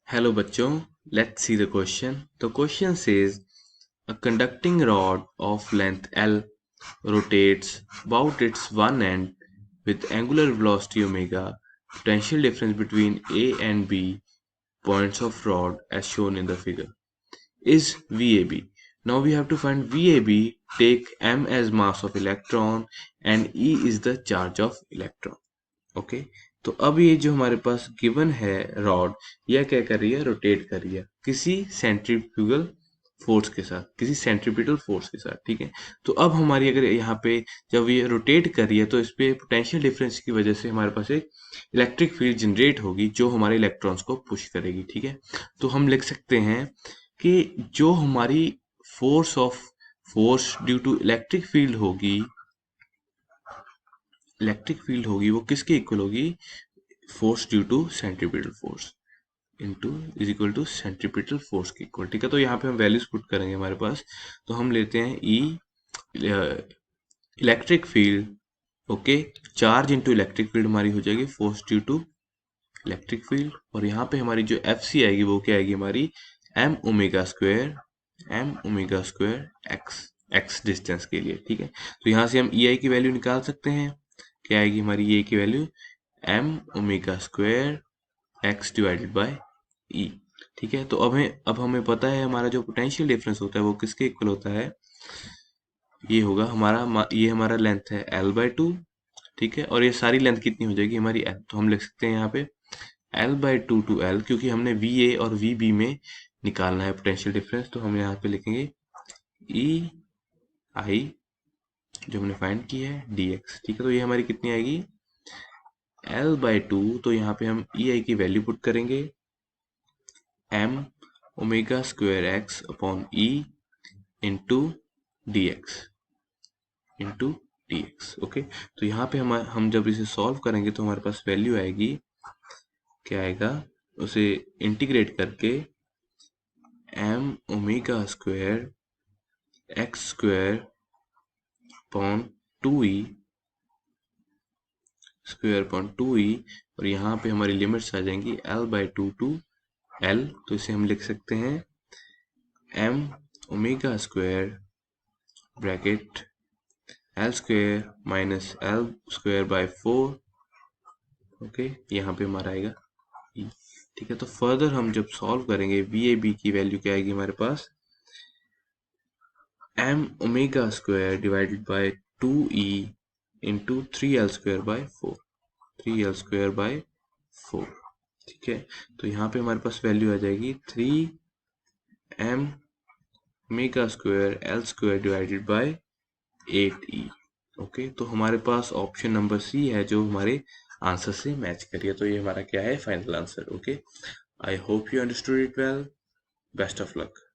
Hello बच्चों, let's see the question. The question says a conducting rod of length L rotates about its one end with angular velocity omega. Potential difference between A and B points of rod as shown in the figure is VAB. Now we have to find VAB. Take M as mass of electron and E is the charge of electron. Okay तो अब ये जो हमारे पास given है rod, यह क्या कर रही है, रोटेट कर रही है किसी सेंट्रीफ्यूगल फोर्स के साथ, किसी सेंट्रीपिटल फोर्स के साथ। ठीक है, तो अब हमारी अगर यहाँ पे जब ये रोटेट कर रही है तो इस पे पोटेंशियल डिफरेंस की वजह से हमारे पास एक इलेक्ट्रिक फील्ड जनरेट होगी जो हमारे इलेक्ट्रॉन्स को पुश करेगी। ठीक है, तो हम लिख सकते हैं कि जो हमारी force due to electric field होगी वो किसके इक्वल होगी, force due to centripetal force is equal to centripetal force के इक्वल। ठीक है, तो यहाँ पे हम वैल्यूज पुट करेंगे हमारे पास, तो हम लेते हैं E electric field, okay, charge into electric field हमारी हो जाएगी force due to electric field, और यहाँ पे हमारी जो एफ सी आएगी वो क्या आएगी हमारी M omega square X distance के लिए। ठीक है, तो यहाँ से हम ई आई की वैल्यू निकाल सकते हैं, क्या आएगी हमारी ये की value m omega square x divided by e. ठीक है, तो अब हमें पता है हमारा जो पोटेंशियल डिफरेंस होता है वो किसके इक्वल होता है, ये होगा हमारा लेंथ है L बाय 2। ठीक है, और ये सारी लेंथ कितनी हो जाएगी हमारी L, तो हम लिख सकते हैं यहाँ पे L बाय 2 टू L, क्योंकि हमने VA और VB में निकालना है पोटेंशियल डिफरेंस, तो हम यहाँ पे लिखेंगे ई आई जो हमने फाइंड की है dx। ठीक है, तो ये हमारी कितनी आएगी L बाय 2, तो यहाँ पे हम ई आई की वैल्यू पुट करेंगे m omega square x upon E into D x. Okay, तो यहाँ पे हम जब इसे सॉल्व करेंगे तो हमारे पास वैल्यू आएगी, क्या आएगा, उसे इंटीग्रेट करके m omega square x square upon 2e और यहाँ पे हमारी लिमिट्स आ जाएंगी L बाय 2 टू L, तो इसे हम लिख सकते हैं m omega square bracket L square minus L square by 4। Okay, यहाँ पे हमारा आएगा E। ठीक है, तो फर्दर हम जब सॉल्व करेंगे VAB की वैल्यू क्या आएगी हमारे पास m omega square divided by 2e into 3L square by 4। ठीक है, तो यहाँ पे हमारे पास वैल्यू आ जाएगी 3m omega square L square divided by 8e। Okay, तो हमारे पास ऑप्शन नंबर सी है जो हमारे आंसर से मैच करिए, तो ये हमारा क्या है final answer. Okay, I hope you understood it well, best of luck.